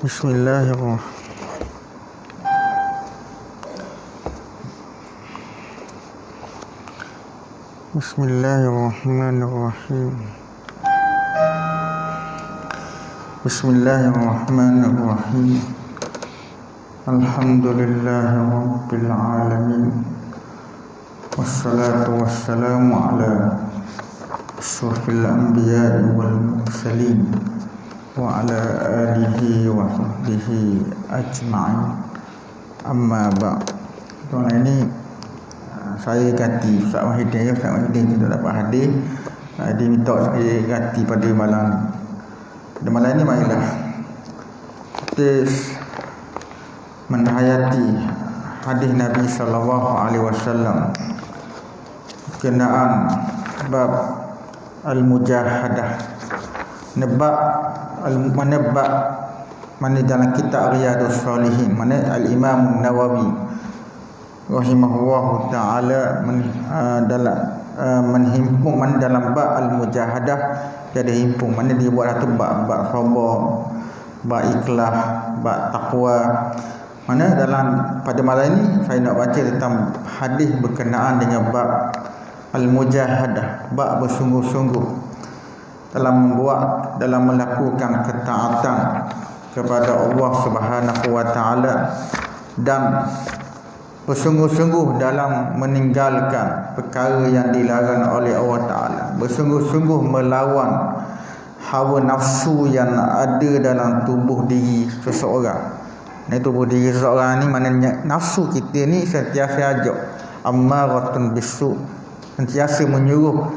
Bismillahirrahmanirrahim. Bismillahirrahmanirrahim. Bismillahirrahmanirrahim. Alhamdulillahi rabbil alamin. Wassalatu wassalamu ala asyrafil anbiya'i wal mursalin wa ala alihi wa sahbihi ajma'in. Amma ba'd. Tuan ini saya ganti Ustaz Wahidin. Ustaz Wahidin tidak dapat hadir. Dia minta saya ganti pada malam ni. Pada malam ni marilah kita menhayati hadis Nabi SAW berkenaan bab al-mujahadah. Mana dalam kitab Riyadhus Shalihin, mana al-Imam Nawawi rahimahullahu taala menhimpun mana dalam bab al-mujahadah, jadi himpun mana dia buat satu bab sabar, bab ikhlas, bab takwa. Mana dalam pada malam ini saya nak baca tentang hadis berkenaan dengan bab al-mujahadah, bab bersungguh-sungguh dalam melakukan ketaatan kepada Allah Subhanahu wa taala dan bersungguh-sungguh dalam meninggalkan perkara yang dilarang oleh Allah taala, bersungguh-sungguh melawan hawa nafsu yang ada dalam tubuh diri seseorang. Tubuh diri seseorang ni maknanya nafsu kita ni sentiasa ajak ammaratun bisu, sentiasa menyuruh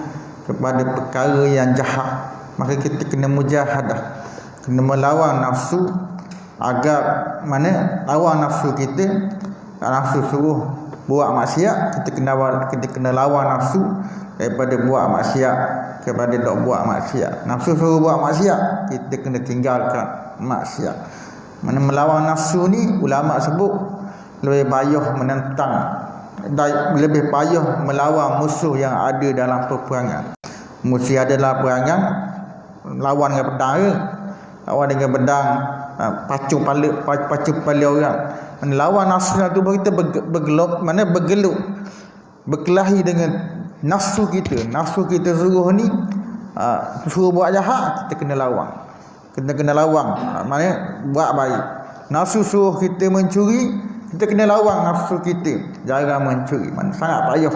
kepada perkara yang jahat. Maka kita kena mujahadah, kena melawan nafsu agar lawan nafsu kita. Nafsu suruh buat maksiat, kita kena lawan nafsu daripada buat maksiat kepada tak buat maksiat. Nafsu suruh buat maksiat, kita kena tinggalkan maksiat. Melawan nafsu ni ulama sebut lebih payah menentang, lebih payah melawan musuh yang ada dalam peperangan. Musuh adalah perangan, lawan dengan pedang, lawan dengan pedang, pacu kepala orang. Lawan nafsu tubuh kita bergelut, berkelahi dengan nafsu kita. Nafsu kita suruh ni suruh buat jahat, kita kena lawan. Kena lawan, maknanya buat baik. Nafsu suruh kita mencuri, kita kena lawan nafsu kita jangan mencuri. Sangat payah,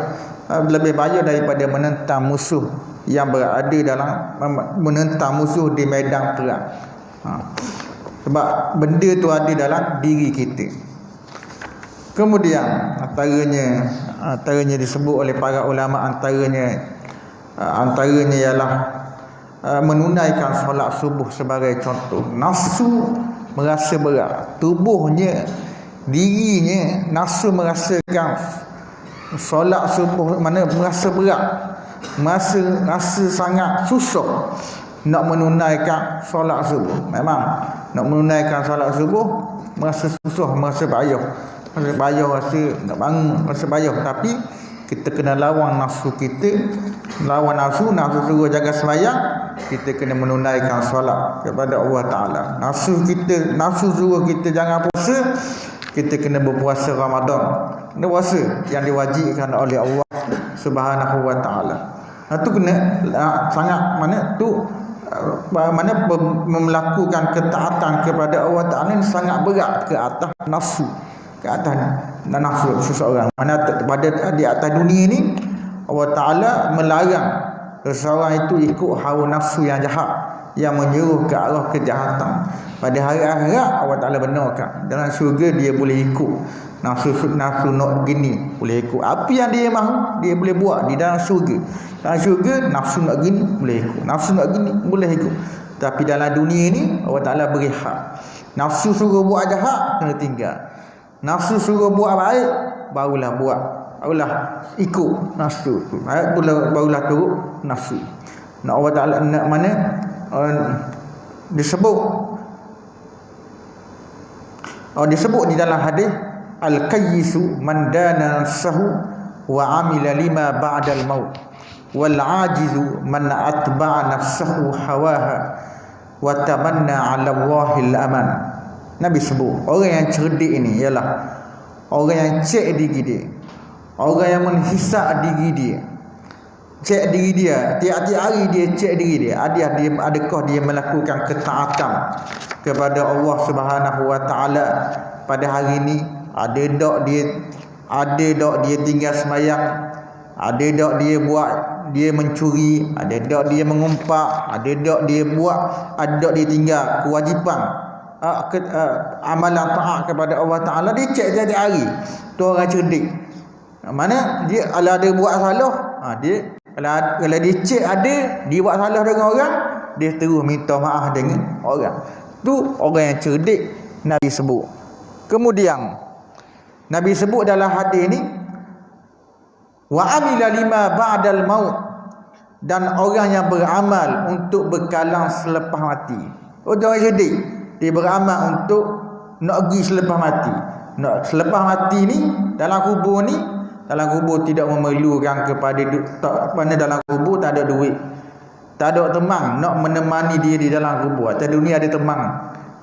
lebih payah daripada menentang musuh yang berada dalam menentang musuh di medan perang. Sebab benda tu ada dalam diri kita. Kemudian antaranya disebut oleh para ulama, antaranya ialah menunaikan solat subuh sebagai contoh. Nafsu merasa berat, tubuhnya, dirinya nafsu merasakan solat subuh merasa berat, merasa sangat susah nak menunaikan solat subuh. Memang nak menunaikan solat subuh merasa susah, merasa payah, rasa nak bangun, rasa payah. Tapi kita kena lawan nafsu kita, lawan nafsu suruh jaga sembahyang, kita kena menunaikan solat kepada Allah Ta'ala. Nafsu suruh kita jangan puasa, kita kena berpuasa Ramadan. Kena puasa yang diwajibkan oleh Allah Subhanahu wa Ta'ala. Itu kena sangat melakukan ketaatan kepada Allah Ta'ala ni sangat berat ke atas nafsu, ke atas nafsu seseorang. Pada di atas dunia ni Allah Ta'ala melarang seseorang itu ikut hawa nafsu yang jahat, yang menyuruh ke arah kejahatan. Pada hari akhirat Allah Ta'ala benarkan, dalam syurga dia boleh ikut nafsu nak gini, boleh ikut apa yang dia mahu, dia boleh buat di dalam syurga. Dalam syurga nafsu nak gini boleh ikut, nafsu nak gini boleh ikut. Tapi dalam dunia ni Allah Ta'ala beri hak. Nafsu suruh buat jahat, kena tinggal. Nafsu suruh buat baik, barulah buat, barulah ikut nafsu tu, barulah turut nafsu. Nak Allah Ta'ala nak mana disebut di dalam hadis, al-qayyisu man dana nafsahu wa amila lima ba'dal maut, wal ajizu man atba'a nafsahu hawaha wa tamanna 'ala Allahil aman. Nabi sebut orang yang cerdik ini ialah orang yang cek diri dia, orang yang menghisap diri dia, cek diri dia, tiap-tiap hari dia cek diri dia, adakah dia melakukan ketaatan kepada Allah Subhanahu Wa Taala pada hari ini, ada tak dia tinggal sembahyang, ada tak dia mencuri, ada tak dia mengumpat, ada tak dia buat, ada tak dia tinggal kewajipan amalan taat kepada Allah Taala. Dia cek setiap hari. Tu orang cerdik. Mana dia kalau ada buat salah, dia kalau dia cek ada dia buat salah dengan orang, dia terus minta maaf dengan orang. Tu orang yang cerdik Nabi sebut. Kemudian Nabi sebut dalam hadis ni, wa amila lima ba'dal maut, dan orang yang beramal untuk bekalan selepas mati. Orang cerdik, dia beramal untuk nak pergi selepas mati. Nak selepas mati ni, dalam kubur tidak memerlukan kepada dalam kubur tak ada duit, tak ada teman nak menemani dia di dalam kubur. Atas dunia ada teman,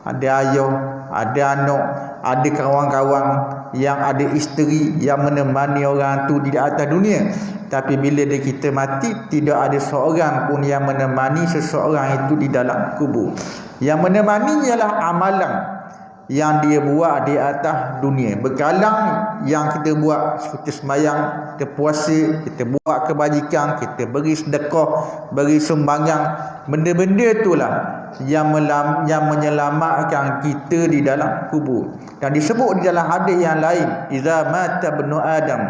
ada ayah, ada anak, ada kawan-kawan yang ada isteri yang menemani orang tu di atas dunia. Tapi bila kita mati, tidak ada seorang pun yang menemani seseorang itu di dalam kubur. Yang menemani ialah amalan yang dia buat di atas dunia. Bekalan yang kita buat seperti sembahyang, kita puasa, kita buat kebajikan, kita beri sedekah, beri sumbangan. Benda-benda itulah yang menyelamatkan kita di dalam kubur. Dan disebut di dalam hadis yang lain, iza mata ibnu adam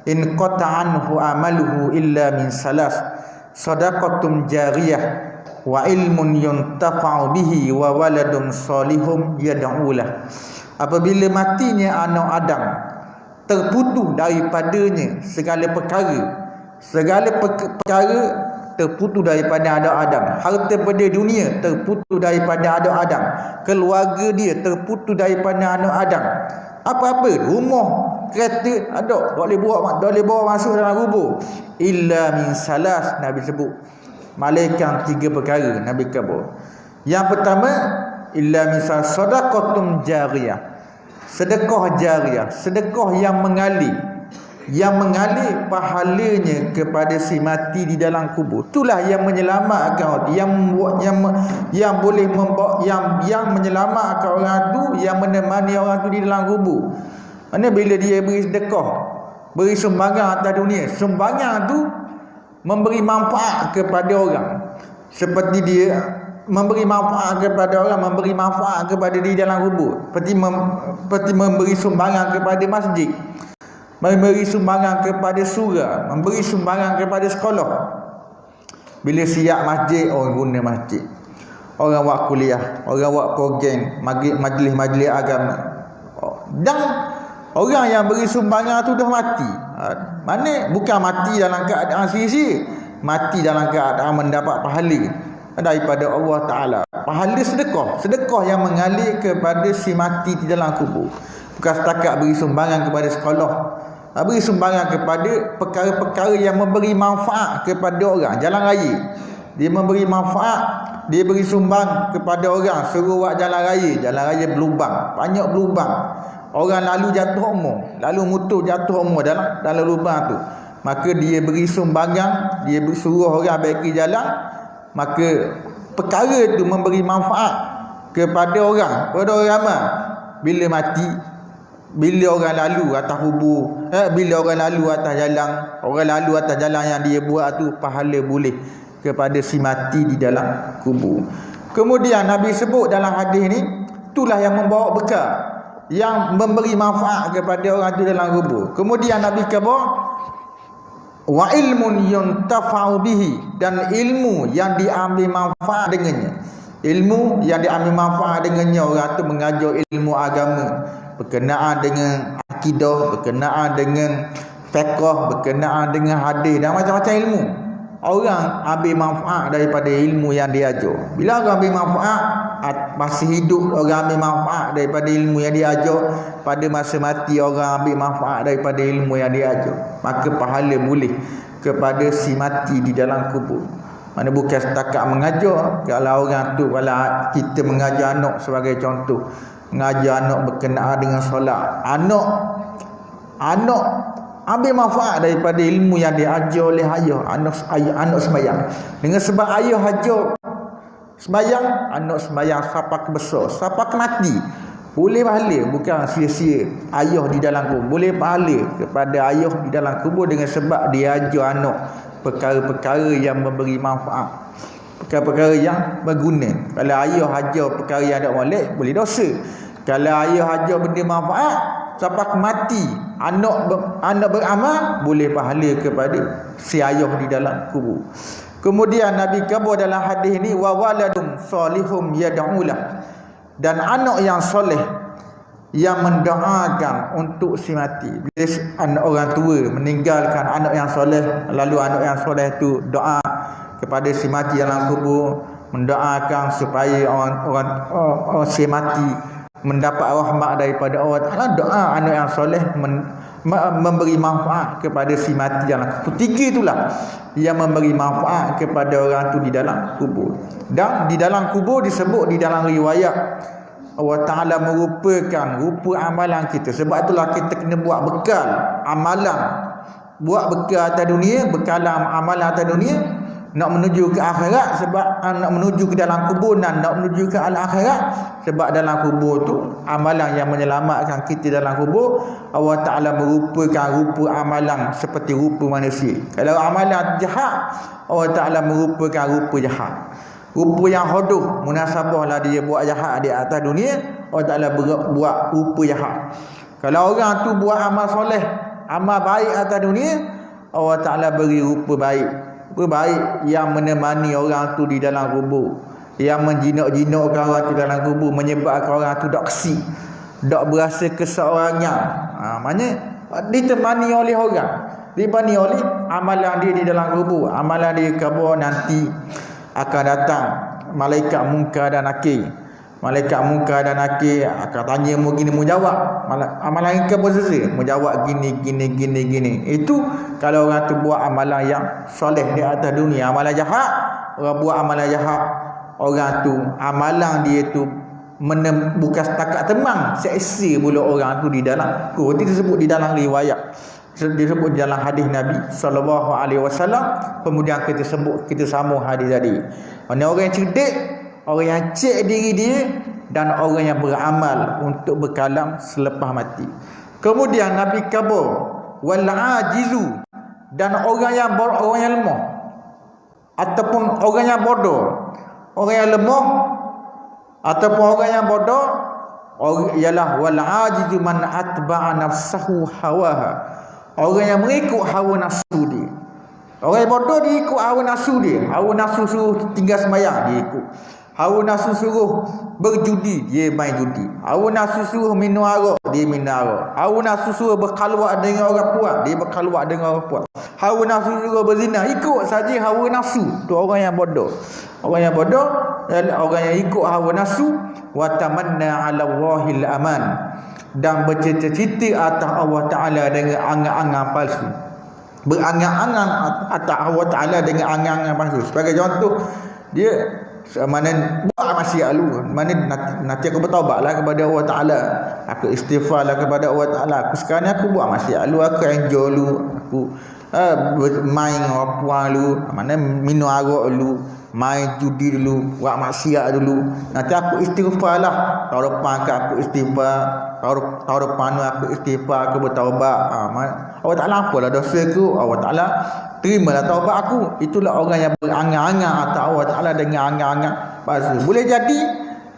in qata'anhu amaluhu illa min salas, sadaqatum jariyah wa ilmun yuntafa'u bihi wa waladun salihum yad'ulah. Apabila matinya anak Adam, terputus daripadanya segala perkara terputus daripada anak Adam. Harta pada dunia terputus daripada anak Adam. Keluarga dia terputus daripada anak Adam. Apa-apa, rumah, kereta ada, tak boleh bawa masuk dalam kubur. Illa min salas, Nabi sebut. Malaikat 3 perkara Nabi kabur. Yang pertama, illa min salas, sadaqatum jariyah. Sedekah jariyah, sedekah yang mengalir pahalanya kepada si mati di dalam kubur. Itulah yang menyelamatkan, yang boleh yang menyelamatkan orang tu, yang menemani orang tu di dalam kubur. Mana bila dia beri sedekah, beri sumbangan atas dunia, sumbangan tu memberi manfaat kepada orang. Seperti dia memberi manfaat kepada orang, memberi manfaat kepada di dalam kubur. Seperti memberi sumbangan kepada masjid, memberi sumbangan kepada surau, memberi sumbangan kepada sekolah. Bila siap masjid, orang guna masjid. Orang buat kuliah, orang buat program, majlis-majlis agama. Dan orang yang beri sumbangan tu dah mati. Mana bukan mati dalam keadaan sia-sia, mati dalam keadaan mendapat pahala daripada Allah Ta'ala. Pahala sedekah yang mengalir kepada si mati di dalam kubur. Bukan setakat beri sumbangan kepada sekolah, beri sumbangan kepada perkara-perkara yang memberi manfaat kepada orang. Jalan raya, dia memberi manfaat, dia beri sumbang kepada orang, suruh buat jalan raya berlubang, banyak berlubang. Orang lalu jatuh umur, lalu motor jatuh umur dalam lubang tu. Maka dia beri sumbangan, dia suruh orang baiki jalan. Maka perkara itu memberi manfaat kepada orang ramai. Bila mati, bila orang lalu atas kubur, bila orang lalu atas jalan yang dia buat tu, pahala boleh kepada si mati di dalam kubur. Kemudian Nabi sebut dalam hadis ni, itulah yang membawa bekal, yang memberi manfaat kepada orang tu dalam kubur. Kemudian Nabi kata, wa ilmun yuntafa'u bihi, dan ilmu yang diambil manfaat dengannya. Ilmu yang diambil manfaat dengannya, orang tu mengajar ilmu agama berkenaan dengan akidah, berkenaan dengan fiqh, berkenaan dengan hadis dan macam-macam ilmu. Orang ambil manfaat daripada ilmu yang dia ajar. Bila orang ambil manfaat masih hidup, orang ambil manfaat daripada ilmu yang dia ajar. Pada masa mati, orang ambil manfaat daripada ilmu yang dia ajar. Maka pahala boleh kepada si mati di dalam kubur. Mana bukan setakat mengajar. Kalau orang tu, kalau kita mengajar anak sebagai contoh, Mengajar anak berkenaan dengan solat. Anak ambil manfaat daripada ilmu yang diajar oleh ayah. Anak sembahyang. Dengan sebab ayah ajar sembahyang, anak sembahyang sampai ke besar, sampai ke mati. Boleh pahala, bukan sia-sia ayah di dalam kubur. Boleh pahala kepada ayah di dalam kubur dengan sebab dia ajar anak perkara-perkara yang memberi manfaat, perkara-perkara yang berguna. Kalau ayah ajar perkara yang ada molek, boleh dosa. Kalau ayah ajar benda manfaat sampai ke mati, anak beramal, boleh pahala kepada si ayah di dalam kubur. Kemudian Nabi kabur dalam hadis ini, wa waladun salihum yad'ulah, dan anak yang soleh yang mendoakan untuk si mati. Bila anak orang tua meninggalkan anak yang soleh, lalu anak yang soleh itu doa kepada si mati dalam kubur, mendoakan supaya orang si mati mendapat rahmat daripada Allah Ta'ala. Doa anak yang soleh memberi manfaat kepada si mati dalam kubur. Tiga itulah yang memberi manfaat kepada orang tu di dalam kubur. Dan di dalam kubur disebut di dalam riwayat, Allah Ta'ala merupakan rupa amalan kita. Sebab itulah kita kena buat bekal amalan, buat bekal atas dunia, bekalan amalan atas dunia, nak menuju ke akhirat. Sebab nak menuju ke dalam kubur dan nak menuju ke akhirat. Sebab dalam kubur tu amalan yang menyelamatkan kita dalam kubur. Allah Ta'ala merupakan rupa amalan seperti rupa manusia. Kalau amalan jahat, Allah Ta'ala merupakan rupa jahat. Rupa yang hodoh, munasabah lah dia buat jahat di atas dunia, Allah Ta'ala buat rupa jahat. Kalau orang tu buat amal soleh, amal baik atas dunia, Allah Ta'ala beri rupa baik. Rupa baik yang menemani orang tu di dalam kubur, yang menjinak-jinakkan orang tu dalam kubur, menyebabkan orang tu tak kesik, tak berasa keseorangan. Maknanya ditemani oleh orang, ditemani oleh amalan dia di dalam kubur. Amalan dia kubur nanti akan datang malaikat munkar dan nakir. Malaikat munkar dan nakir akan tanya mu gini, mu jawab. Amalan ke bersih, mu jawab gini. Itu kalau orang tu buat amalan yang soleh di atas dunia. Amalan jahat, orang buat amalan jahat, orang tu amalan dia tu bukan setakat temang, seksa pula orang tu di dalam. Itu disebut di dalam riwayat, disebut dalam hadis Nabi SAW. Kemudian kita sambung hadis tadi. Orang yang cerdik, orang yang cek diri dia, dan orang yang beramal untuk berkalam selepas mati. Kemudian Nabi kabur wal ajizu, dan orang yang lemah ataupun orang yang bodoh. Orang yang lemah ataupun orang yang bodoh ialah wal ajizu man atba'a nafsahu hawaha. Orang yang mengikut hawa nafsu dia. Orang yang bodoh dia ikut hawa nafsu dia. Hawa nafsu suruh tinggal sembahyang, dia ikut. Hawa nafsu suruh berjudi, dia main judi. Hawa nafsu suruh minum arak, dia minum arak. Hawa nafsu suruh berkhalwat dengan orang puas, dia berkhalwat dengan orang puas. Hawa nafsu suruh berzina, ikut saja hawa nafsu. Tu orang yang bodoh. Orang yang bodoh adalah orang yang ikut hawa nafsu. Wa tamanna 'ala Allahil aman, dan bercita-cita atas Allah Ta'ala dengan angan-angan palsu. Berangan-angan atas Allah Ta'ala dengan angan-angan palsu. Sebagai contoh, dia mana buat maksiat lu, mana nanti aku bertaubatlah kepada Allah Ta'ala, aku istighfarlah kepada Allah Ta'ala, aku sekarang ni aku buat maksiat lu, aku enjoy lu, aku main dengan orang puan lu, mana minum arak lu, main judi dulu, buat maksiat dulu. Nanti aku istighfarlah, tahun depan aku istighfar, tahun depan aku istighfar, aku bertaubat. Allah Ta'ala apalah dosa aku, Allah Ta'ala terimalah taubat aku. Itulah orang yang berangan-angan atas Allah Ta'ala dengan angan-angan palsu. Boleh jadi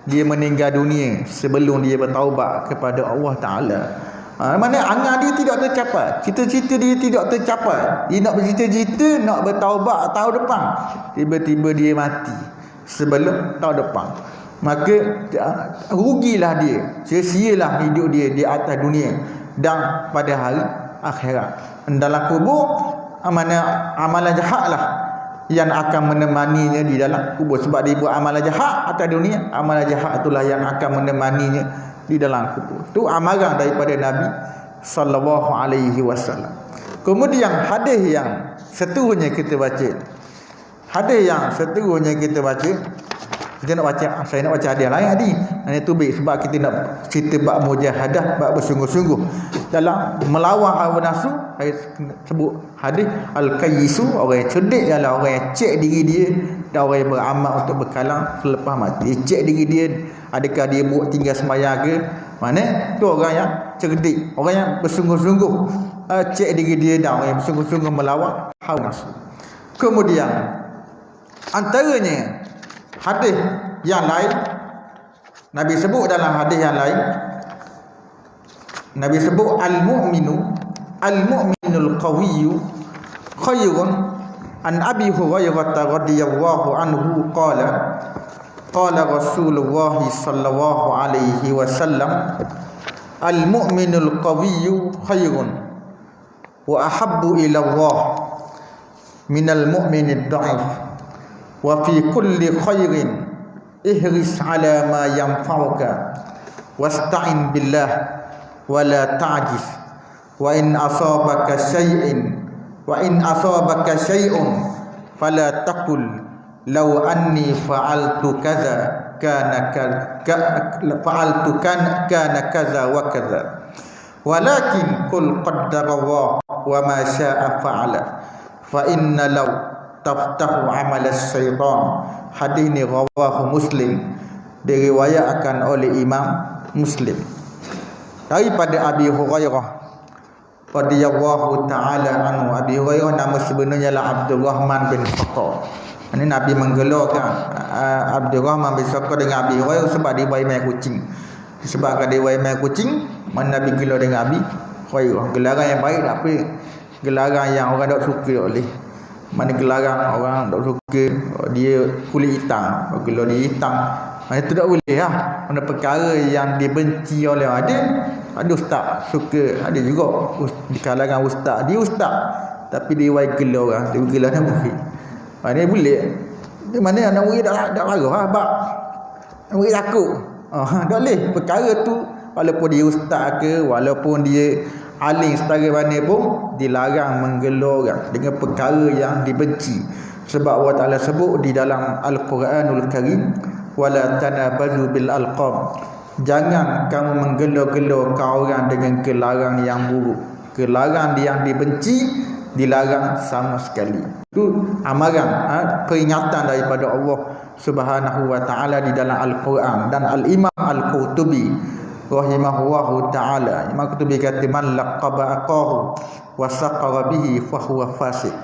dia meninggal dunia sebelum dia bertaubat kepada Allah Ta'ala. Mana angan dia tidak tercapai, cita-cita dia tidak tercapai. Dia nak bercita-cita nak bertaubat tahun depan, tiba-tiba dia mati sebelum tahun depan. Maka rugilah dia, sia-sialah hidup dia di atas dunia dan pada hari akhirat. Dalam kubur, mana amalan jahatlah yang akan menemaninya di dalam kubur. Sebab dia buat amalan jahat atas dunia, amalan jahat itulah yang akan menemaninya di dalam kubur. Itu amaran daripada Nabi sallallahu alaihi wasallam. Kemudian hadis yang seterusnya kita baca. Hadis yang seterusnya kita baca Kita nak baca, saya nak baca hadis lain tadi. Ini tu baik sebab kita nak cerita bab mujahadah, bab bersungguh-sungguh dalam melawan hawa nafsu. Saya sebut hadis al-qayyisu, orang yang cerdik ialah orang yang cek diri dia, dan orang yang beramal untuk berkalang selepas mati. Dia cek diri dia, adakah dia buat tinggal sembahyang ke, mana tu orang yang cerdik, orang yang bersungguh-sungguh cek diri dia, dan orang yang bersungguh-sungguh melawan hawa nafsu. Kemudian antaranya hadis yang lain, Nabi sebut dalam hadis yang lain, Nabi sebut al-mu'minul qawiyyu khairun. An Abi Hurairah radhiyallahu anhu qala Rasulullah sallallahu alaihi wasallam al-mu'minul qawiyyu khairun wa ahabbu ila Allah minal mu'minid dha'if wa fi kulli khairin ihris ala ma yanfa'uka wasta'in billah wa la ta'jiz wa in asabaka shay'un fala taqul law anni fa'altu kadza kana kadza wa kadza walakin qul qaddara Allah wa ma syaa fa'ala fa inna law taftahu amal syaitan. Hadis ni rawahu Muslim, diriwayatkan oleh Imam Muslim daripada Abi Hurairah radhiyallahu taala anhu. Abi Hurairah nama sebenarnya ialah Abdurrahman bin Sakhar. Ini Nabi menggelarkan Abdurrahman bin Sakhar dengan Abi Hurairah sebab dia bayi main kucing. Sebab dia bayi main kucing, mana Nabi gelar dengan Abi Hurairah. Gelaran yang baik tak apa, gelaran yang orang tak suka oleh. Mana gelaran orang tak suka dia kulit hitam, gelar dia hitam, mana tu tak boleh lah. Mana perkara yang dibenci oleh ada ustaz suka, ada juga di kalangan ustaz, dia ustaz tapi dia wai gelar orang, dia gelar dia murid. Mana boleh, di mana anak murid tak marah lah, bab anak murid takut. Tak boleh perkara tu, walaupun dia ustaz ke, walaupun dia alim setara mana pun, dilarang menggelar orang dengan perkara yang dibenci. Sebab Allah Ta'ala sebut di dalam Al-Quranul Karim, wala tanabazu bil alqab, jangan kamu menggelar-gelar kau orang dengan gelaran yang buruk. Gelaran yang dibenci dilarang sama sekali. Itu amaran, peringatan daripada Allah Subhanahu wa Ta'ala di dalam Al-Quran. Dan Al-Imam Al-Qurtubi rahimahullahu ta'ala, Imam Qurtubi kata, man laqaba aqahu wa saqara bihi fahuwa fasik.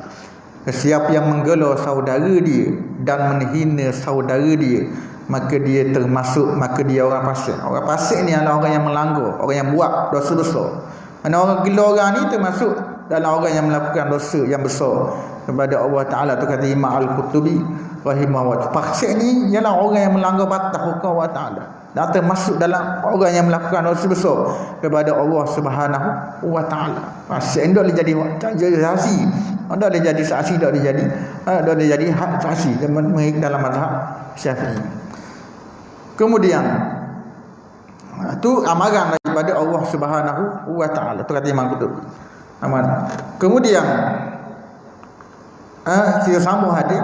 Siapa yang menggelar saudara dia dan menghina saudara dia, maka dia termasuk, maka dia orang fasik. Orang fasik ni adalah orang yang melanggar, orang yang buat dosa besar. Mana orang gelar orang ni termasuk dalam orang yang melakukan dosa yang besar kepada Allah Ta'ala. Tu kata Imam Al-Qurtubi rahimahullah. Fasik ni ialah orang yang melanggar batas hukum Allah Ta'ala, dan termasuk dalam orang yang melakukan dosa besar kepada Allah Subhanahu wa Ta'ala. Fasik ni tak boleh jadi saksi, tak boleh jadi saksi, tak boleh jadi saksi dalam mazhab Syafi'i. Kemudian tu amaran daripada Allah Subhanahu wa Ta'ala. Tu kata Imam Qurtubi. Kemudian kita sambung hadis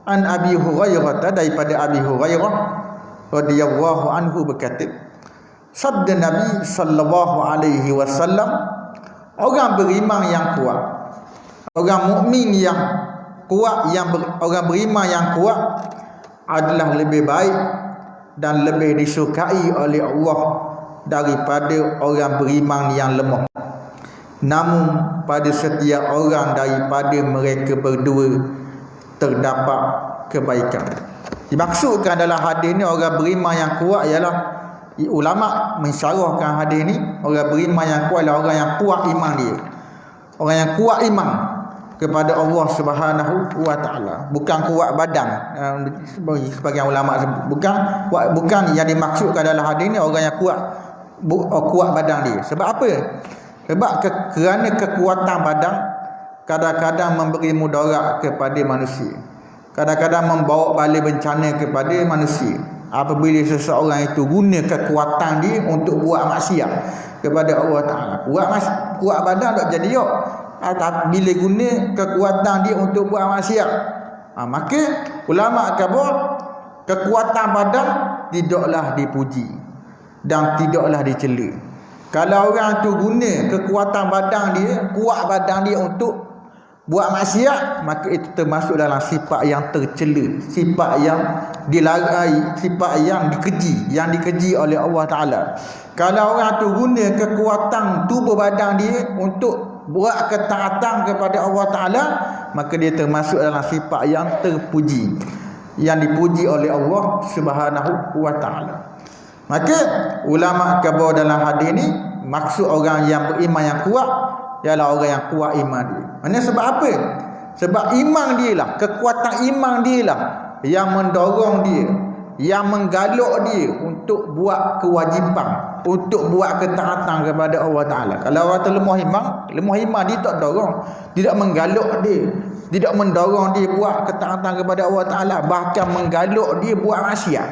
an Abi Hurairah, daripada Abi Hurairah radhiyallahu anhu berkata, sabda Nabi sallallahu alaihi wasallam, orang beriman yang kuat, orang mukmin yang kuat, orang beriman yang kuat adalah lebih baik dan lebih disukai oleh Allah daripada orang beriman yang lemah. Namun pada setiap orang daripada mereka berdua terdapat kebaikan. Dimaksudkan dalam hadis ni orang beriman yang kuat ialah, ulama mensyarahkan hadis ni, orang beriman yang kuat ialah orang yang kuat iman dia, orang yang kuat iman kepada Allah Subhanahu wa Ta'ala, bukan kuat badan. Sebagian ulama sebut bukan yang dimaksudkan dalam hadis ni orang yang kuat badan dia. Sebab apa? Sebab kerana kekuatan badan kadang-kadang memberi mudarat kepada manusia, kadang-kadang membawa bala bencana kepada manusia. Apabila seseorang itu guna kekuatan dia untuk buat maksiat kepada Allah Ta'ala, kuat badan tak jadi yok. Bila guna kekuatan dia untuk buat maksiat, maka ulama akan buat kekuatan badan tidaklah dipuji dan tidaklah dicela. Kalau orang tu guna kekuatan badan dia, kuat badan dia untuk buat maksiat, maka itu termasuk dalam sifat yang tercela, sifat yang dilarang, sifat yang dikeji oleh Allah Ta'ala. Kalau orang tu guna kekuatan tubuh badan dia untuk buat ketaatan kepada Allah Ta'ala, maka dia termasuk dalam sifat yang terpuji, yang dipuji oleh Allah Subhanahu wa Ta'ala. Maka ulama khabar dalam hadis ni, maksud orang yang beriman yang kuat ialah orang yang kuat iman dia. Maksudnya sebab apa? Sebab iman dia lah, kekuatan iman dia lah yang mendorong dia, yang menggalak dia untuk buat kewajipan, untuk buat ketaatan kepada Allah Ta'ala. Kalau orang tu lemah iman dia tak dorong, tidak menggalak dia, tidak mendorong dia buat ketaatan kepada Allah Ta'ala, bahkan menggalak dia buat maksiat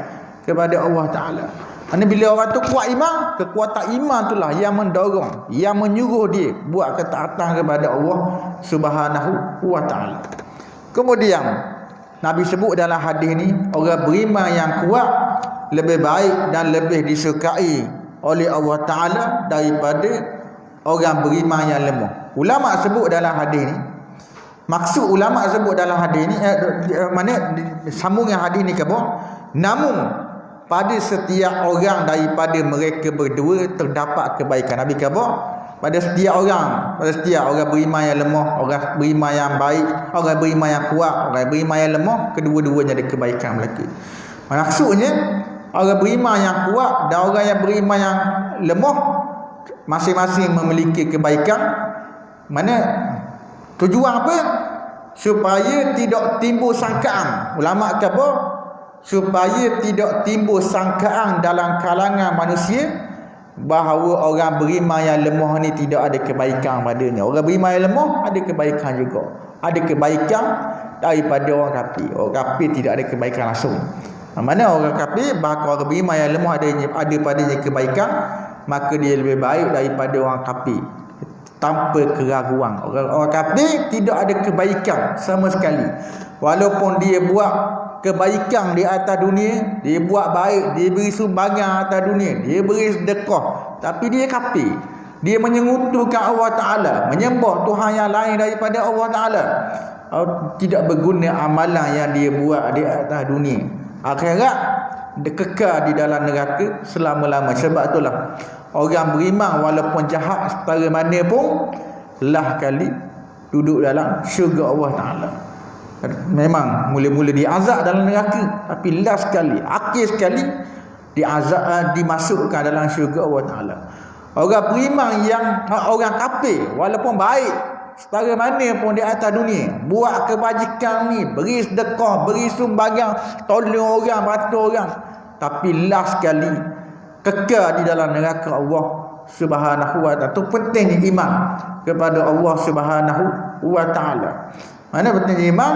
kepada Allah Ta'ala. Kerana bila orang tu kuat iman, kekuatan iman itulah yang mendorong, yang menyuruh dia buat ketaatan kepada Allah Subhanahu wa Ta'ala. Kemudian Nabi sebut dalam hadis ni, orang beriman yang kuat lebih baik dan lebih disukai oleh Allah Ta'ala daripada orang beriman yang lemah. Ulama sebut dalam hadis ni, maksud ulama sebut dalam hadis ni, mana sambungan hadis ni ke bawah, namun pada setiap orang daripada mereka berdua terdapat kebaikan. Nabi kata pada setiap orang beriman yang lemah, orang beriman yang baik, orang beriman yang kuat, orang beriman yang lemah, kedua-duanya ada kebaikan berlaku. Maksudnya orang beriman yang kuat dan orang yang beriman yang lemah masing-masing memiliki kebaikan. Mana tujuan apa? Supaya tidak timbul sangkaan. Ulama kata supaya tidak timbul sangkaan dalam kalangan manusia bahawa orang beriman yang lemah ni tidak ada kebaikan padanya. Orang beriman yang lemah ada kebaikan juga. Ada kebaikan daripada orang kafir. Orang kafir tidak ada kebaikan langsung. Mana orang kafir, bahkan orang beriman yang lemah ada padanya kebaikan, maka dia lebih baik daripada orang kafir tanpa keraguan. Orang kafir tidak ada kebaikan sama sekali. Walaupun dia buat kebaikan di atas dunia, dia buat baik, dia beri sumbangan atas dunia, dia beri sedekah, tapi dia kafir. Dia menyengutukan Allah Ta'ala, menyembah Tuhan yang lain daripada Allah Ta'ala. Tidak berguna amalan yang dia buat di atas dunia. Akhirat dia kekal di dalam neraka selama-lama. Sebab itulah orang beriman walaupun jahat setara mana pun, lah kali duduk dalam syurga Allah Ta'ala. Memang mula-mula diazab dalam neraka, tapi last sekali, akhir sekali diazab, dimasukkan dalam syurga Allah Ta'ala. Orang beriman yang orang kafir walaupun baik setara mana pun di atas dunia, buat kebajikan ni, beri sedekah, beri sumbangan, tolong orang, bantu orang, tapi last sekali kekal di dalam neraka Allah Subhanahu wa Ta'ala. Itu pentingnya iman kepada Allah Subhanahu wa Ta'ala. Mana pentingnya iman?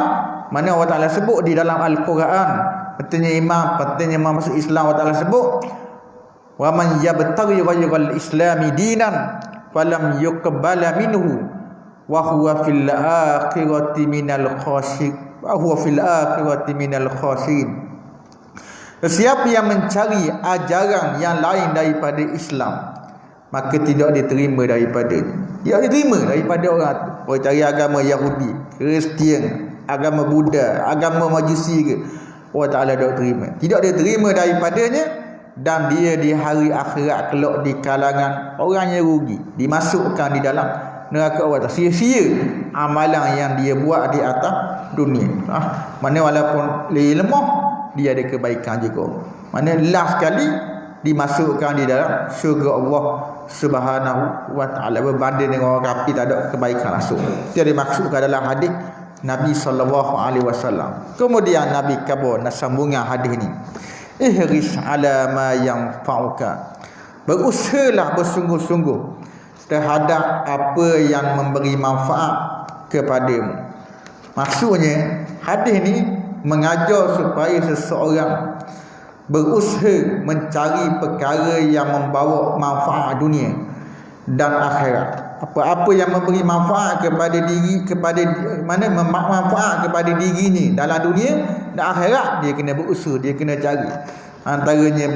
Mana Allah Ta'ala sebut di dalam Al-Quran pentingnya iman, pentingnya masuk Islam. Allah Ta'ala sebut, wa man yabtaghi ghayral islami dinan falam yuqbala minhu wa huwa fil akhirati minal khasirin, wa huwa fil akhirati minal khasirin. Siapa yang mencari ajaran yang lain daripada Islam, maka tidak diterima daripadanya. Dia diterima daripada orang tu. Orang cari agama Yahudi, Kristian, agama Buddha, agama Majusi ke, Allah Ta'ala tak terima. Tidak diterima daripadanya, dan dia di hari akhirat kelak di kalangan orang yang rugi, dimasukkan di dalam neraka Allah Ta'ala. Sia-sia amalan yang dia buat di atas dunia. Mana walaupun lemah, dia ada kebaikan juga. Mana last sekali dimasukkan di dalam syurga Allah Subhanahu wa Ta'ala, berbanding dengan orang kafir tak ada kebaikan langsung. Itu yang dimaksudkan dalam hadis Nabi SAW. Kemudian Nabi kabur sambungan hadis ni, ihris ala ma yanfa'uka, berusahalah bersungguh-sungguh terhadap apa yang memberi manfaat kepadamu. Maksudnya hadis ni mengajar supaya seseorang berusaha mencari perkara yang membawa manfaat dunia dan akhirat. Apa-apa yang memberi manfaat kepada diri, manfaat kepada diri ni dalam dunia dan akhirat, dia kena berusaha, dia kena cari. Antaranya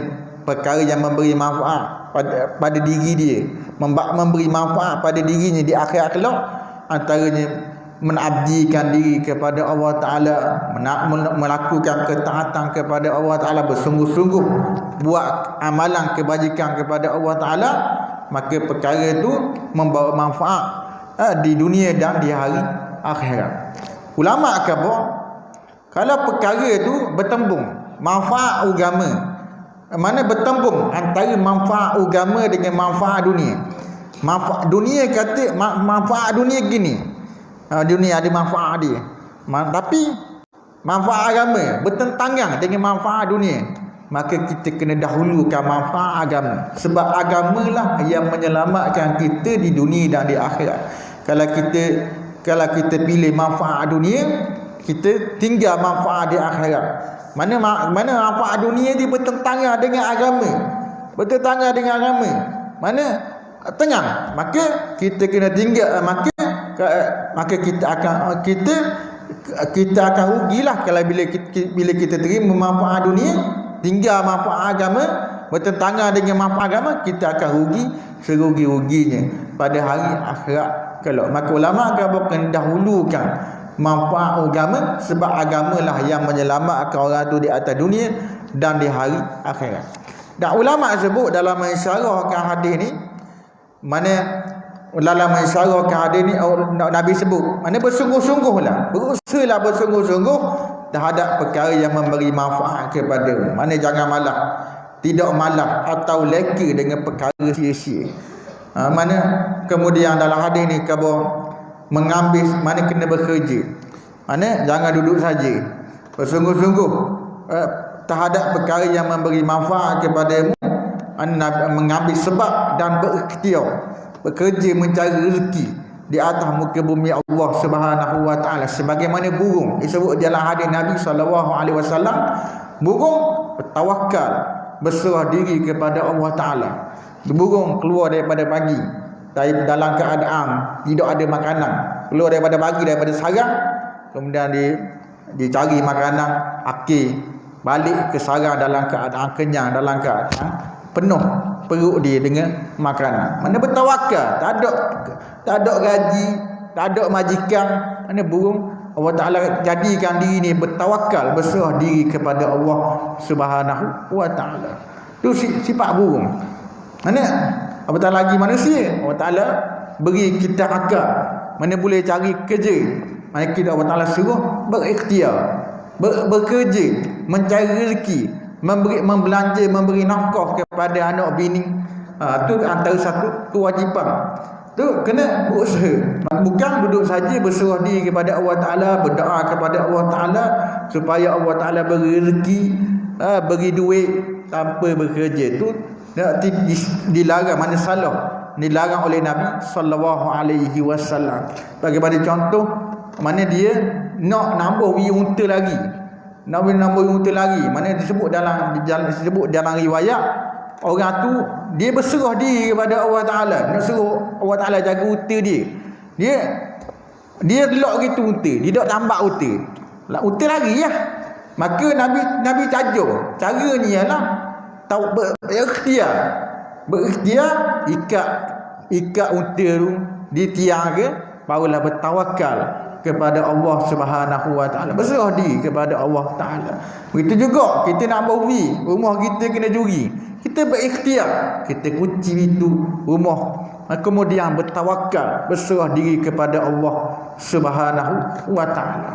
perkara yang memberi manfaat pada diri dia, memberi manfaat pada dirinya di akhirat kelak, antaranya mengabdikan diri kepada Allah Ta'ala, melakukan ketaatan kepada Allah Ta'ala, bersungguh-sungguh buat amalan kebajikan kepada Allah Ta'ala, maka perkara itu membawa manfaat di dunia dan di hari akhirat. Ulama kata, kalau perkara itu bertembung manfaat agama, mana bertembung antara manfaat agama dengan manfaat dunia. Manfaat dunia kata manfaat dunia gini, dunia ada manfaat dia, tapi manfaat agama bertentangan dengan manfaat dunia, maka kita kena dahulukan manfaat agama, sebab agamalah yang menyelamatkan kita di dunia dan di akhirat. Kalau kita pilih manfaat dunia, kita tinggal manfaat di akhirat. Mana manfaat dunia dia bertentangan dengan agama, mana tengah, maka kita kena tinggal, maka kita akan rugilah kalau bila kita terima manfaat dunia, tinggal manfaat agama bertentangan dengan manfaat agama, kita akan rugi serugi-ruginya pada hari akhirat kelak. Maka ulama akan dahulukan manfaat agama, sebab agamalah yang menyelamatkan orang tu di atas dunia dan di hari akhirat. Dan ulama sebut dalam mensyarahkan hadis ni, mana dalam mensyarahkan hadis ni Nabi sebut, mana bersungguh-sungguhlah, berusahalah bersungguh-sungguh terhadap perkara yang memberi manfaat kepada, mana jangan malah, tidak malah atau leka dengan perkara sia-sia. Mana kemudian dalam hadis ni khabar mengambil, mana kena bekerja, mana jangan duduk saja, bersungguh-sungguh terhadap perkara yang memberi manfaat kepadamu, mengambil sebab dan berikhtiar, bekerja mencari rezeki di atas muka bumi Allah Subhanahu wa taala, sebagaimana burung disebut dalam hadis Nabi SAW, burung bertawakal, berserah diri kepada Allah Taala. Burung keluar daripada pagi dalam keadaan tidak ada makanan, keluar daripada pagi daripada sarang, kemudian dicari makanan, akil balik ke sarang dalam keadaan kenyang, dalam keadaan penuh perut dia dengan makanan. Mana bertawakal, tak ada gaji, tak ada majikan. Mana burung Allah Ta'ala jadikan diri ni bertawakal, berserah diri kepada Allah Subhanahu wa Ta'ala. Itu sifat burung. Mana apatah lagi manusia, Allah Ta'ala beri kita akal, mana boleh cari kerja, mana kita Allah Ta'ala suruh berikhtiar, bekerja, mencari rezeki, membelanja, memberi nafkah kepada anak bini. Itu antara satu kewajipan. Tu kena berusaha, bukan duduk saja berserah diri kepada Allah Ta'ala, berdoa kepada Allah Ta'ala supaya Allah Ta'ala beri rezeki, beri duit tanpa bekerja. Tu dilarang, mana salah, dilarang oleh Nabi sallallahu alaihi wasallam. Bagaimana contoh, mana dia nak nambah unta lagi, mana disebut dalam riwayat, orang tu dia berserah diri kepada Allah Ta'ala, nak suruh Allah Ta'ala jaga unta dia. Dia lock gitu unta, dia tak tambak unta. Lah unta lagi ya. Maka Nabi tajuk, caranya ialah berikhtiar, ikat unta tu di tiang ke, barulah bertawakal kepada Allah Subhanahu wa Ta'ala, berserah diri kepada Allah Ta'ala. Begitu juga kita nak beri rumah kita kena juri, kita berikhtiar, kita kunci pintu rumah, kemudian bertawakal, berserah diri kepada Allah Subhanahu wa Ta'ala.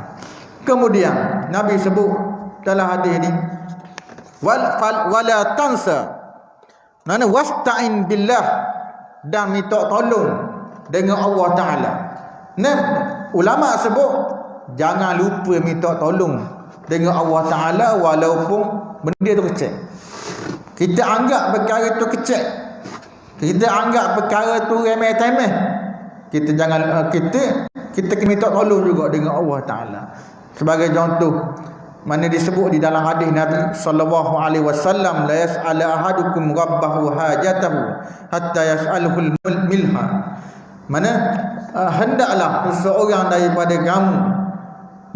Kemudian Nabi sebut dalam hadis ni, wala tansa, mana wasta'in billah, dan minta tolong dengan Allah Ta'ala. Nah, ulama sebut jangan lupa minta tolong dengan Allah Ta'ala walaupun benda tu kecil. Kita anggap perkara tu kecil, kita anggap perkara tu remeh-temeh, kita jangan kita minta tolong juga dengan Allah Ta'ala. Sebagai contoh, mana disebut di dalam hadis Nabi sallallahu alaihi wasallam, la yas'ala ahadukum rabbahu hajatahu hatta yas'aluhu milha. Mana hendaklah seseorang daripada kamu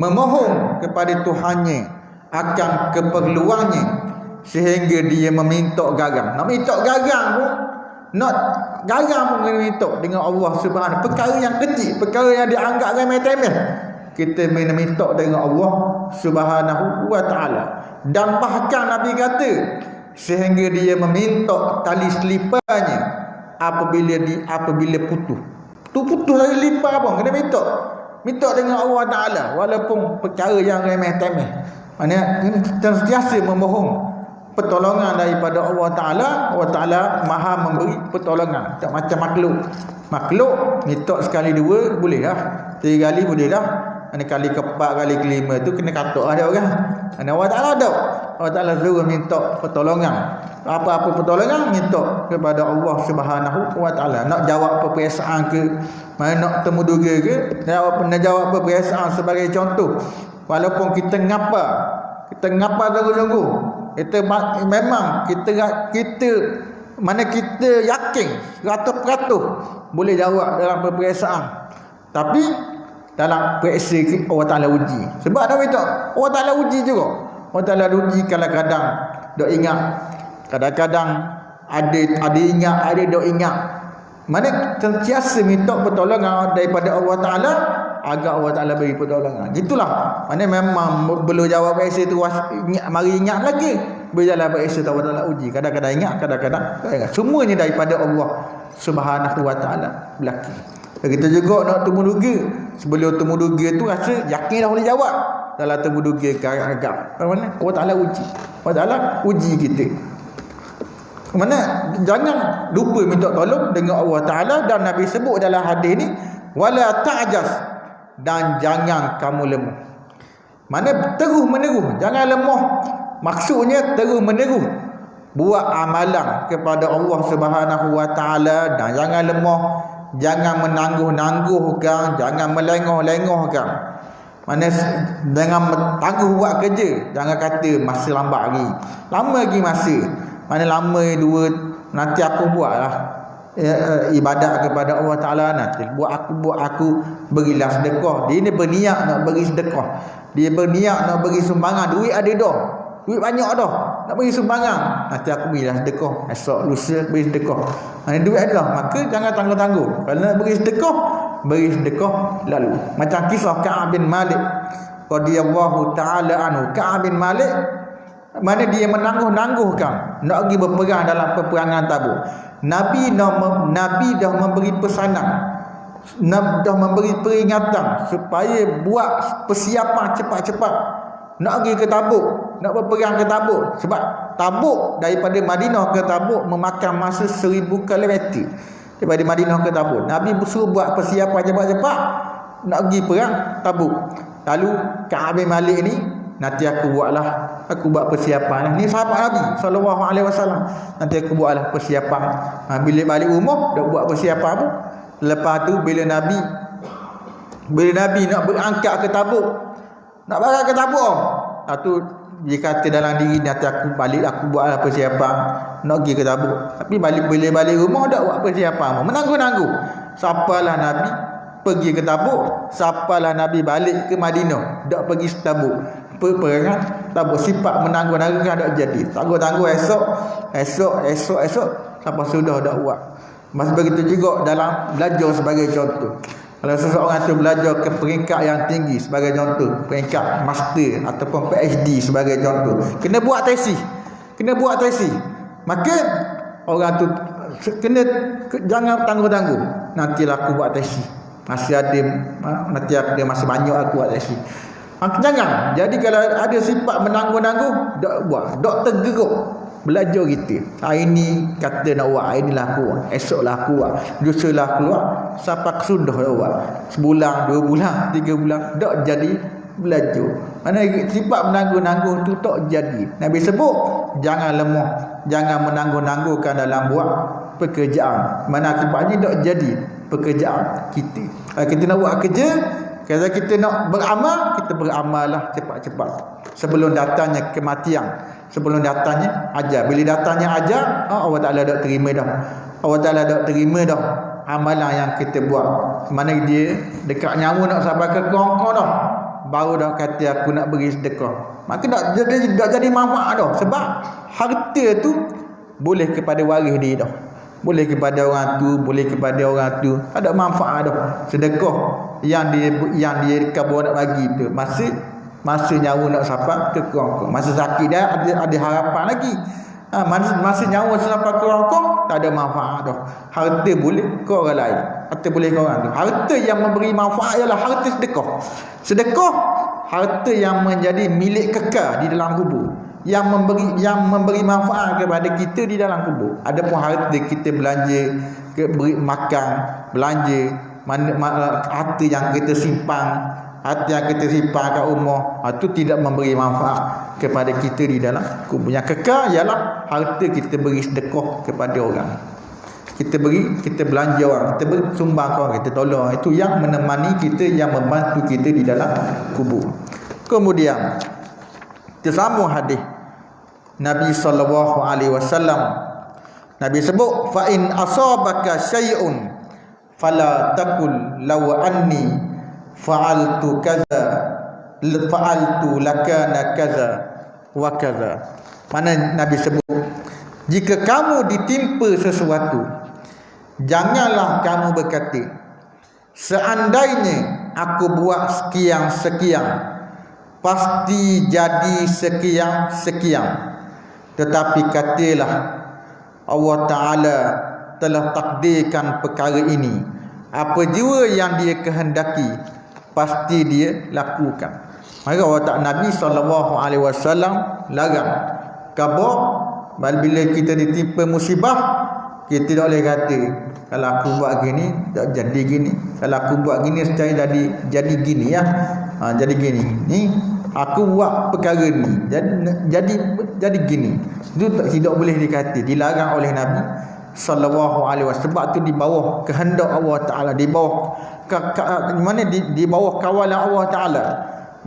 memohon kepada Tuhannya akan keperluannya sehingga dia meminta garang. Nak minta garang pun, nak garang pun kena minta dengan Allah Subhanahu. Perkara yang kecil, perkara yang dianggap remeh-temeh, kita minta dengan Allah Subhanahu wa taala. Dan bahkan Nabi kata sehingga dia meminta tali seliparnya apabila putus. Tu putus dari lipat pun kena minta dengan Allah taala walaupun perkara yang remeh-temeh. Maknanya sentiasa memohon pertolongan daripada Allah taala. Allah taala Maha memberi pertolongan. Tak macam makhluk minta sekali dua boleh dah, tiga kali boleh dah, kali keempat kali kelima tu kena katuk ada orang. Allah taala ada, Allah taala suruh minta pertolongan. Apa-apa pertolongan minta kepada Allah Subhanahu wa taala. Nak jawab perpiasaan ke, nak temu duga ke, nak jawab perpiasaan sebagai contoh, walaupun kita ngapa sungguh-sungguh, kita memang kita mana kita yakin 100% boleh jawab dalam perpiasaan, tapi dalam periksa Allah taala uji. Sebab dah minta Allah taala uji juga. Allah taala uji kadang-kadang dok ingat, kadang-kadang ada ingat, ada dok ingat. Mana sentiasa minta pertolongan daripada Allah taala agar Allah taala beri pertolongan. Gitulah. Mana memang belum jawab periksa tu mari ingat lagi. Berjalan periksa Allah taala uji. Kadang-kadang ingat, kadang-kadang tak ingat. Semuanya daripada Allah Subhanahu wa taala berlaku. Kita juga nak temu duga. Sebelum temu duga tu rasa yakin dah boleh jawab. Dalam temu duga agak-agak. Mana Allah taala uji. Allah taala uji kita. Mana jangan lupa minta tolong dengan Allah taala. Dan Nabi sebut dalam hadis ni, wala ta'jaz, dan jangan kamu lemah. Mana terus meneruh, jangan lemah. Maksudnya terus meneruh buat amalan kepada Allah Subhanahu wa taala, dan jangan lemah, jangan menangguh-nangguhkan, jangan melengah-lengahkan. Mana jangan tangguh buat kerja, jangan kata masih lambat lagi. Lama lagi masa. Mana lama dua, nanti aku buatlah ibadat kepada Allah taala, nanti buat aku berilah sedekah. Dia ni berniat nak beri sedekah, dia berniat nak beri sumbangan, duit ada dah, duit banyak dah, nak beri sumbangan, nanti aku berilah sedekah, esok lusa beri sedekah. Duit ada dah, maka jangan tangguh-tangguh. Kalau nak beri sedekah lalu. Macam kisah Ka'ab bin Malik radhiyallahu taala anhu. Ka'ab bin Malik mana dia menangguh-nangguhkan nak pergi berperang dalam peperangan Tabuk. Nabi dah memberi pesanan, dah memberi peringatan supaya buat persiapan cepat-cepat nak pergi ke Tabuk, nak berperang ke Tabuk. Sebab Tabuk daripada Madinah ke Tabuk memakan masa 1000 kilometer daripada Madinah ke Tabuk. Nabi suruh buat persiapan cepat-cepat nak pergi perang Tabuk. Lalu Ka'ab bin Malik ni, nanti aku buat persiapan. Ni sahabat Nabi sallallahu alaihi wasallam. Nanti aku buatlah persiapan. Bila balik rumah dah buat persiapan pun. Lepas tu bila Nabi nak berangkat ke Tabuk, nak berangkat ke Tabuk, tu dia kata dalam diri, nanti aku balik, aku buatlah persiapan nak pergi ke Tabuk. Tapi bila balik rumah dah buat persiapan, menangguh-nangguh. Sapalah Nabi pergi ke Tabuk, sapalah Nabi balik ke Madinah, dak pergi Tabuk. Peperangan Tabuk, sifat menangguh-nangguh kan tak jadi. Tangguh-tangguh esok sampai sudah dak buat. Masih begitu juga dalam belajar sebagai contoh. Kalau seseorang tu belajar ke peringkat yang tinggi sebagai contoh, peringkat master ataupun PhD sebagai contoh, kena buat tesis. Maka orang tu jangan tangguh-tangguh. Nantilah aku buat tesis. Masih banyak aku buat tesis. Jangan. Jadi kalau ada sifat menangguh-nangguh, dak buat, dak tergeruk belajar kita. Hari ni kata nak buat, hari ni lah aku buat, esoklah aku buat, lusalah aku buat, sampai kesudah dah buat. Sebulan, 2 bulan, 3 bulan, dak jadi belajar. Mana sifat menangguh-nangguh tu tak jadi. Nabi sebut jangan lemah, jangan menangguh-nangguhkan dalam buat pekerjaan. Mana akibatnya tak jadi pekerjaan kita. Kalau kita nak buat kerja, Kalau kita nak beramal, kita beramal lah cepat-cepat sebelum datangnya kematian, sebelum datangnya ajal. Bila datangnya ajal, Allah Ta'ala dah terima dah. Allah Ta'ala dah terima dah amalan yang kita buat. Mana dia dekat nyawa nak sampai ke kerongkong dah, baru dah kata aku nak beri sedekah. Maka dah jadi manfaat dah. Sebab harta tu boleh kepada waris dia dah, boleh kepada orang tu, boleh kepada orang tu, ada manfaat dah. Sedekah yang dia kabur nak bagi tu masa nyawa nak sampai ke kerongkong. Masa sakit dia ada harapan lagi. Masa nyawa sampai ke kerongkong tak ada manfaat dah. Harta boleh ke orang lain, harta boleh ke orang tu. Harta yang memberi manfaat ialah harta sedekah. Sedekah harta yang menjadi milik kekal di dalam kubur, yang memberi manfaat kepada kita di dalam kubur. Adapun harta kita belanja, beri makan, belanja, harta yang kita simpan, harta yang kita simpan kat rumah, itu tidak memberi manfaat kepada kita di dalam kubur. Yang kekal ialah harta kita beri sedekah kepada orang. Kita belanja orang, kita beri sumbang ke orang, kita tolong. Itu yang menemani kita, yang membantu kita di dalam kubur. Kemudian kita sambung hadis Nabi SAW. Nabi sebut, fa in asabaka syai'un fala taqul law anni fa'altu kaza fa'altu lakana kaza wa kaza. Mana Nabi sebut, jika kamu ditimpa sesuatu, janganlah kamu berkata, seandainya aku buat sekian-sekian, pasti jadi sekian-sekian. Tetapi katalah, Allah Ta'ala telah takdirkan perkara ini. Apa jua yang dia kehendaki, pasti dia lakukan. Maka Allah Ta'ala, Nabi SAW larang khabar. Bila kita ditimpa musibah, kita tidak boleh kata, kalau aku buat gini tak jadi gini, kalau aku buat gini secara jadi gini ya. Jadi gini ni, aku buat perkara ni jadi gini. Itu tidak boleh dikata, dilarang oleh Nabi SAW. Sebab tu di bawah kehendak Allah Ta'ala, di bawah di bawah kawalan Allah Ta'ala.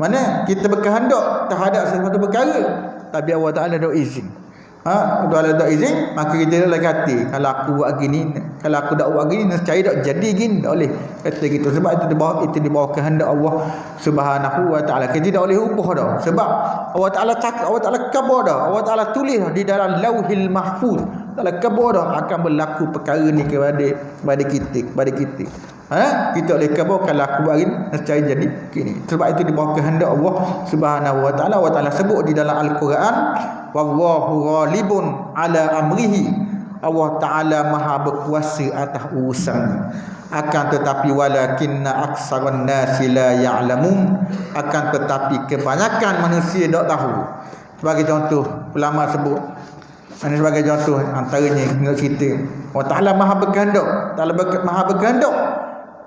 Mana kita berkehendak terhadap sesuatu perkara, tapi Allah Ta'ala dah izin. Kalau ada izin, maka kita dah kata, kalau aku buat gini, kalau aku tak buat gini, nescaya tak jadi gini. Tak boleh kata gitu. Sebab itu di bawah kehendak Allah Subhanahu wa Ta'ala. Kita tak boleh ubah dah. Sebab Allah Ta'ala khabar dah, Allah Ta'ala tulis dah di dalam Lauhil Mahfuz. Allah khabar dah akan berlaku perkara ni kepada kita. Kita boleh khabar, kalau aku buat gini, nescaya jadi gini. Sebab itu di bawah kehendak Allah Subhanahu wa Ta'ala. Allah Ta'ala sebut di dalam Al-Quran, wallahu ghalibun ala amrihi. Allah Ta'ala maha berkuasa atas urusannya. Akan tetapi walakinna aksaran nasi la ya'lamun. Akan tetapi kebanyakan manusia tak tahu. Sebagai contoh, ulama sebut, sebagai contoh antaranya tengok cerita, Allah Ta'ala maha berkehendak, maha berkehendak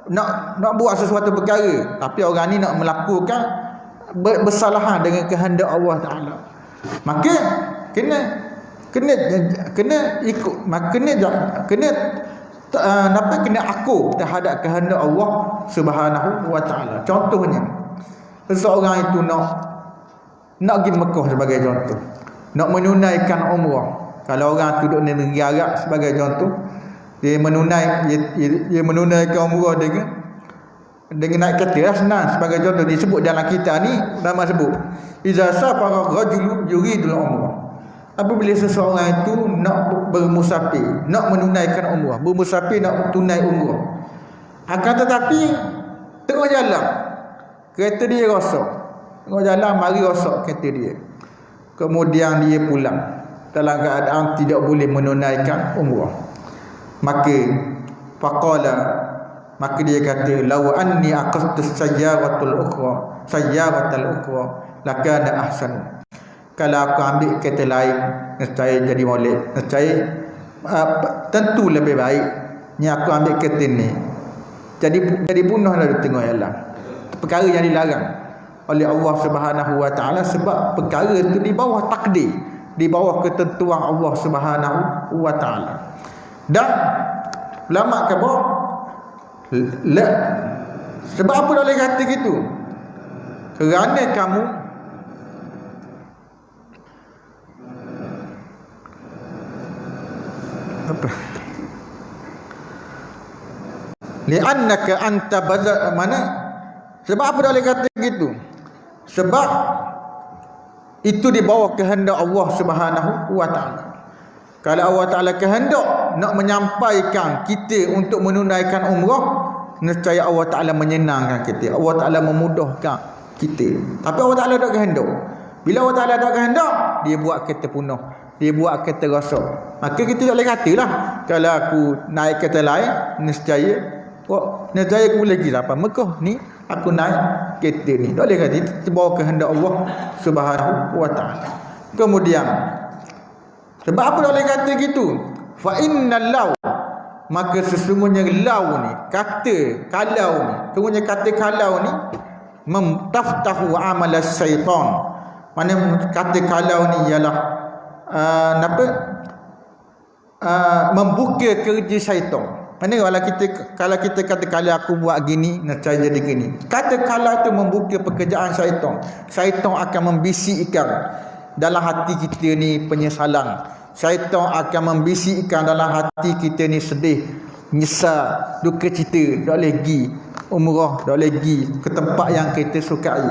nak buat sesuatu perkara, tapi orang ni nak melakukan bersalahan dengan kehendak Allah Ta'ala. Maka kena ikut, kena aku terhadap kehendak Allah Subhanahu wa Ta'ala. Contohnya, seseorang itu nak pergi Mekah sebagai contoh, nak menunaikan umrah. Kalau orang duduk di negeri Arab sebagai contoh, dia menunaikan umrah dengan naik kereta, senang. Sebagai contoh disebut dalam kita ni, nama sebut iza safara rajulu yuridul umrah. Apabila seseorang itu nak bermusafir, nak menunaikan umrah, bermusafir nak tunai umrah, akan tetapi tengah jalan kereta dia rosak, tengah jalan mari rosak kereta dia, kemudian dia pulang dalam keadaan tidak boleh menunaikan umrah. Maka dia kata, law anni aqastu sayyaratul ukhra lakana ahsan. Kalau aku ambil kereta lain, nescaya jadi molek, nescaya tentu lebih baik ni aku ambil kereta ni. Jadi bunuhlah di tengah jalan. Perkara yang dilarang oleh Allah Subhanahu wa Ta'ala, sebab perkara itu di bawah takdir, di bawah ketentuan Allah Subhanahu wa Ta'ala. Dan ulama kata Sebab apa dia boleh kata gitu? Kerana kamu apa? Li'annaka anta mana? Sebab apa dia boleh kata gitu? Sebab itu di bawah kehendak Allah Subhanahu wa taala. Kalau Allah Taala kehendak nak menyampaikan kita untuk menunaikan umrah, nescaya Allah Taala menyenangkan kita. Allah Taala memudahkan kita. Tapi Allah Taala tak kehendak. Bila Allah Taala tak kehendak, dia buat kita punah. Dia buat kita rasa. Maka kita tak boleh katalah kalau aku naik kereta lain, nescaya aku boleh pergi apa Mekah ni, aku naik kereta ni. Tak boleh kata itu bawa kehendak Allah Subhanahu wa taala. Kemudian sebab apa tak boleh kata gitu? Fa innal law, maka sesungguhnya law ni, kata kalau ni, sesungguhnya kata kalau ni memtaftahu amal syaitan. Mana kata kalau ni ialah membuka kerja syaitan. Mana kalau kita kata kalau aku buat gini, nescaya jadi gini. Kata kalau tu membuka pekerjaan syaitan. Syaitan akan membisikkan dalam hati kita ni penyesalan. Syaitan akan membisikkan dalam hati kita ni sedih, menyesal, duka cita, tak boleh pergi umrah, tak boleh pergi ke tempat yang kita sukai.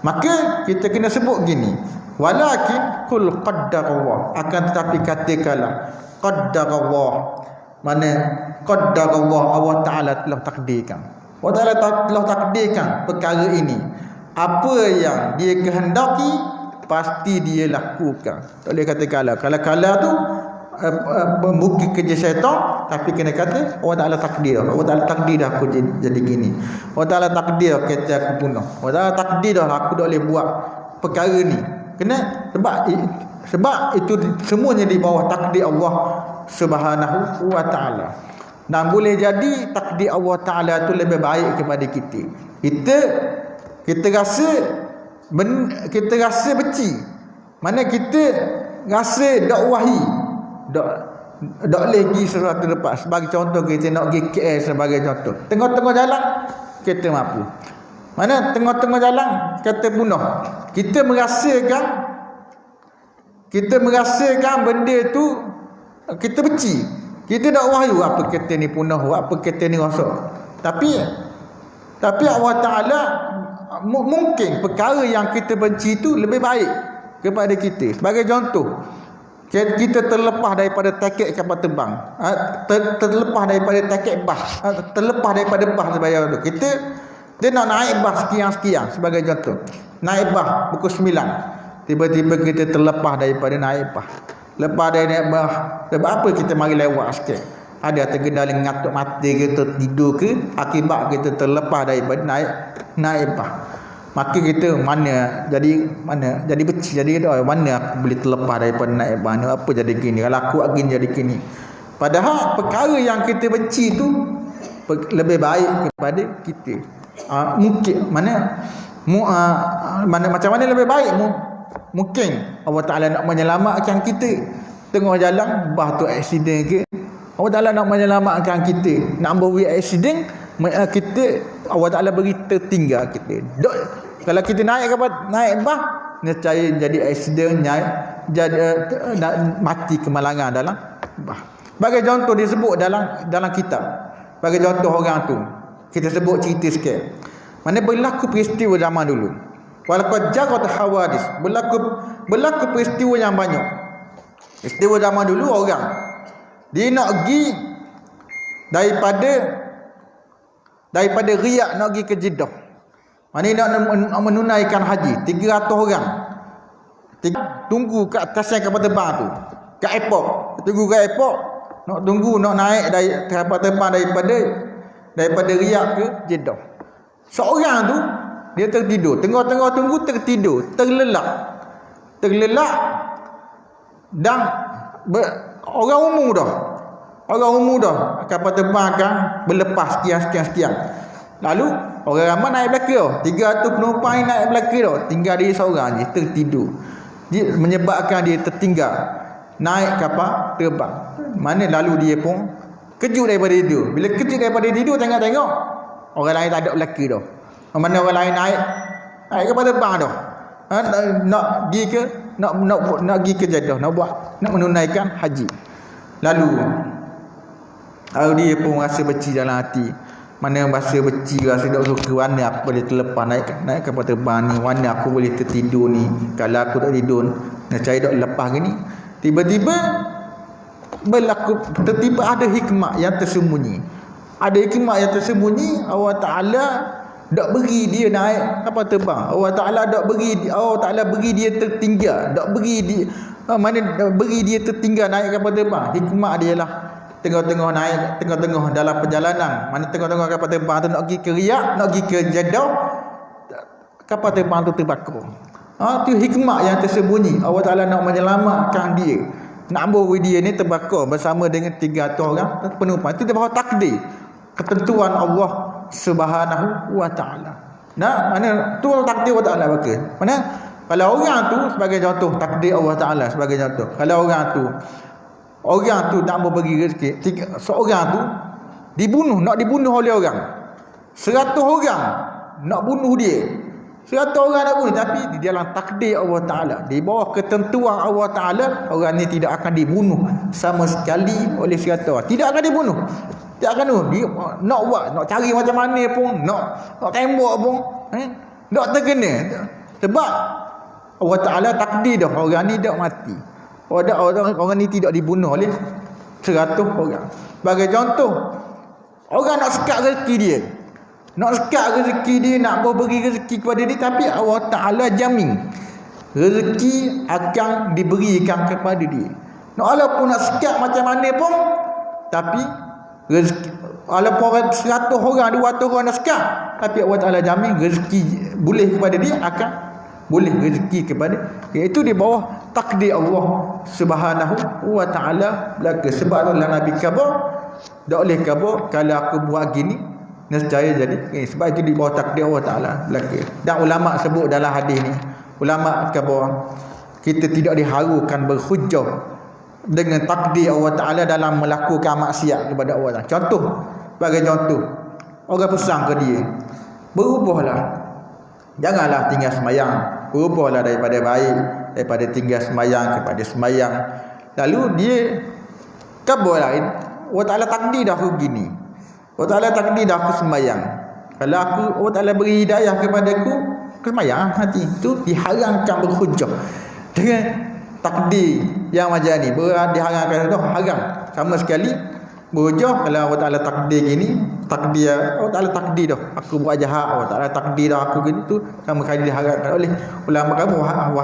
Maka kita kena sebut gini, walakin kul qaddarallah, akan tetapi katakanlah qaddarallah, mana qaddarallah, Allah Taala telah takdirkan. Allah Taala telah takdirkan perkara ini. Apa yang dia kehendaki pasti dia lakukan. Tak boleh kata kalau tu membuka kerja syaitan, tapi kena kata Allah Taala takdir. Allah Taala takdir dah aku jadi gini. Allah Taala takdir kata aku bunuh. Allah Taala takdir dah aku tak boleh buat perkara ni. Kena sebab itu semuanya di bawah takdir Allah Subhanahu wa taala. Dan boleh jadi takdir Allah Taala tu lebih baik kepada kita. Kita rasa benci. Mana kita rasa dak wahi, dak lagi sesuatu lepas. Sebagai contoh, kita nak pergi KL sebagai contoh. Tengah-tengah jalan kita mampu. Mana tengah-tengah jalan kita bunuh. Kita merasakan benda tu kita benci. Kita dak wahyu apa kita ni punah, apa kita ni rosak. Tapi Allah Taala mungkin perkara yang kita benci itu lebih baik kepada kita. Sebagai contoh, kita terlepas daripada tiket kapal terbang, terlepas daripada tiket bas, terlepas daripada bas sebayar tu. Dia nak naik bas sekian-sekian sebagai contoh. Naik bas pukul 9. Tiba-tiba kita terlepas daripada naik bas. Lepas dari naik bas, sebab apa kita mari lewat sikit? Ada tergendala ngatuk mati kita, tidur ke, akibat kita terlepas daripada naik bas. Maka kita jadi benci, jadi mana aku boleh terlepas daripada naik bas ni, apa jadi gini, kalau aku agin jadi gini. Padahal perkara yang kita benci tu lebih baik kepada kita. Mungkin macam mana lebih baik? Mungkin Allah Ta'ala nak menyelamatkan kita. Tengah jalan bas tu aksiden ke, Allah Ta'ala nak menyelamatkan kita. Nak beri aksiden, kita Allah Ta'ala beri tertinggal kita. Kalau kita naik bas, nescaya jadi aksiden, mati kemalangan dalam bas. Sebagai contoh disebut dalam kitab. Sebagai contoh orang tu, kita sebut cerita sikit. Mana berlaku peristiwa zaman dulu. Walaupun jagat hawadis, berlaku peristiwa yang banyak. Peristiwa zaman dulu, orang dia nak pergi daripada Riyadh nak pergi ke Jeddah. Mana nak menunaikan haji 300 orang. Tunggu kat atasnya kapal terbang tu, kat airport. Tunggu kat airport, nak naik dari kapal terbang daripada Riyadh ke Jeddah. Seorang tu dia tertidur, tengah-tengah tunggu tertidur, terlelap dan orang umum dah kapal terbang akan berlepas sekian. Lalu orang ramai naik belakang, 300 penumpang ni naik belakang dah, tinggal dia seorang je tertidur. Dia menyebabkan dia tertinggal naik kapal terbang. Mana lalu dia pun kejut daripada tidur. Bila kejut daripada tidur, tengok Orang lain tak ada lelaki dah. Mana orang lain naik kapal terbang dah. Nak pergi ke nak pergi ke Jeddah, nak menunaikan haji. Lalu dia pun rasa beci dalam hati. Mana rasa beci, rasa tak suka, mana aku boleh terlepas naik kapal terbang ni, mana aku boleh tertidur ni. Kalau aku tak tidur nak cari tak lepas gini. Tiba-tiba berlaku, tiba-tiba ada hikmah yang tersembunyi. Ada hikmah yang tersembunyi. Allah Ta'ala tak beri dia naik kapal terbang. Allah Ta'ala beri dia tertinggal. Tak beri dia beri dia tertinggal naik kapal terbang. Hikmah dia lah tengah-tengah naik, tengah-tengah dalam perjalanan, mana tengah-tengah kapal terbang tu nak pergi ke Riyadh, nak pergi ke Jeddah, kapal terbang tu terbakar. Tu hikmah yang tersembunyi. Allah Ta'ala nak menyelamatkan dia, nak beri dia ni terbakar bersama dengan 300 orang penumpang. Itu di bawah takdir, ketentuan Allah Subhanahu wa Ta'ala. Nah, mana tu takdir Allah Ta'ala bakal. Mana kalau orang tu sebagai contoh, takdir Allah Ta'ala sebagai contoh. Kalau orang tu tak mau bagi rezeki, seorang tu nak dibunuh oleh orang, 100 orang nak bunuh dia, 100 orang nak bunuh, tapi di dalam takdir Allah Ta'ala, di bawah ketentuan Allah Ta'ala, orang ni tidak akan dibunuh sama sekali oleh 100 orang. Tidak akan dibunuh. Tak akan dia nak buat, nak cari macam mana pun, nak tembak pun, tak terkena. Sebab Allah Ta'ala takdir dah orang ni dah mati. Orang ni tidak dibunuh oleh 100 orang. Sebagai contoh, orang nak sekat rezeki dia, nak beri rezeki kepada dia, tapi Allah Ta'ala jamin rezeki akan diberikan kepada dia. Walaupun nak sekat macam mana pun, tapi rezeki, walaupun 100 orang 200 orang nak sekat, tapi Allah Ta'ala jamin rezeki boleh kepada dia, akan boleh rezeki kepada dia. Itu di bawah takdir Allah Subhanahu wa Ta'ala belaka. Sebab itulah Nabi khabar, tak boleh khabar kalau aku buat gini nescaya jadi. Sebab itu di bawah takdir Allah Ta'ala belaka. Dan ulama sebut dalam hadis ni, ulama khabar, kita tidak diharukan berhujjah dengan takdir Allah Ta'ala dalam melakukan maksiat kepada Allah Ta'ala. Contoh, sebagai contoh, orang pesan ke dia, berubahlah, janganlah tinggal semayang, berubahlah daripada baik, daripada tinggal semayang kepada semayang. Lalu dia kabur lain, Allah Ta'ala takdir dah aku gini, Allah Ta'ala takdir dah aku semayang. Kalau Allah Ta'ala beri hidayah kepada aku semayang, nanti itu diharamkan berhujjah dengan takdir yang macam ni. Diharamkan dah haram sama sekali berhujjah. Kalau Allah Ta'ala takdir gini, takdir Allah Ta'ala takdir dah aku buat jahat, Allah Ta'ala takdir dah aku gini, tu sama sekali diharamkan oleh ulama kata wa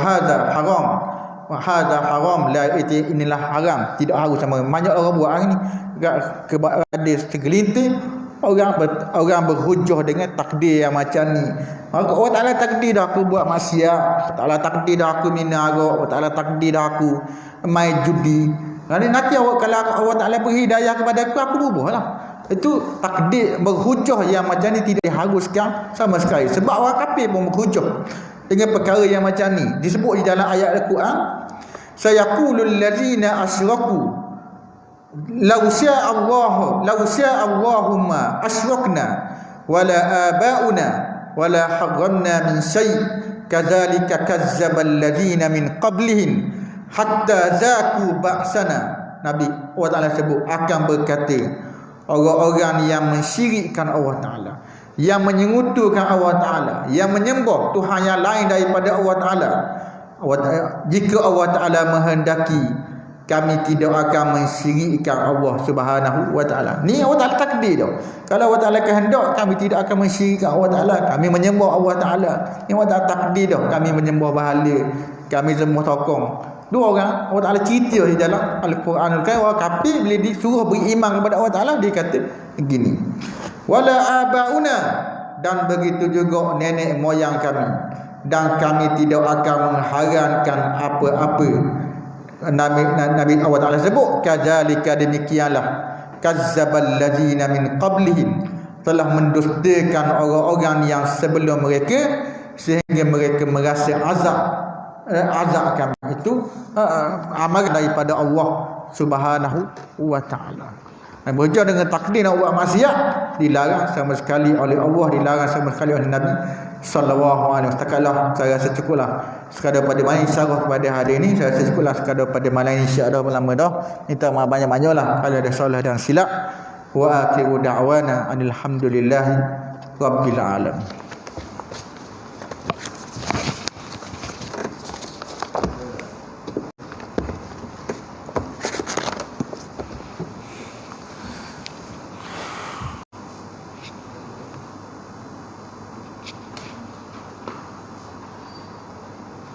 hadza haram, la inilah haram, tidak harus. Sama banyak orang buat hari ni, ada segelintir orang berhujjah dengan takdir yang macam ni. Allah Ta'ala takdir dah aku buat maksiat, Allah Ta'ala takdir dah aku minum arak, Allah Ta'ala takdir dah aku main judi. Nanti kalau Allah Ta'ala beri hidayah kepada aku berubahlah. Itu takdir berhujjah yang macam ni tidak diharuskan sama sekali. Sebab orang kafir pun berhujjah dengan perkara yang macam ni. Disebut di dalam ayat Al-Quran, sayaqulul ladzina asyraku law syaa Allahumma asyrakna wala abauna wala harramna min syai' kadzalika kazzabal ladzina min qablihim hatta zaku ba'sana. Nabi Allah Ta'ala sebut akan berkata orang-orang yang mensyirikkan Allah Ta'ala, yang menyengutukan Allah Ta'ala, yang menyembah Tuhan yang lain daripada Allah Ta'ala, jika Allah Ta'ala menghendaki, kami tidak akan mensyirikkan Allah Subhanahu wa Ta'ala. Ni Allah Ta'ala takdir dah. Kalau Allah Ta'ala kehendak, kami tidak akan mensyirikkan Allah Ta'ala, kami menyembah Allah Ta'ala. Ni Allah Ta'ala takdir dah, kami menyembah bahala, kami sembah tokong. Dua orang Allah Ta'ala cerita di dalam Al-Quran Al-Karim, orang kafir bila disuruh beriman kepada Allah Ta'ala, dia kata begini, wala abauna, dan begitu juga nenek moyang kami, dan kami tidak akan mengharamkan apa-apa. Nabi Allah Ta'ala sebut kadzalika, demikianlah kazzabal ladzina min qablihim, telah mendustakan orang-orang yang sebelum mereka, sehingga mereka merasa azab kami. Itu amal daripada Allah Subhanahu wa Ta'ala. Bekerja dengan takdir nak buat maksiat dilarang sama sekali oleh Allah, dilarang sama sekali oleh Nabi sallallahu alaihi wasallam. Setakatlah saya rasa cukuplah sekadar pada malam isyarah kepada hari ini. Saya rasa cukuplah sekadar pada malam ini, isyarah lama dah. Minta maaf banyak-banyaklah kalau ada salah dan silap. Wa akhiru da'wana alhamdulillahi rabbil alamin.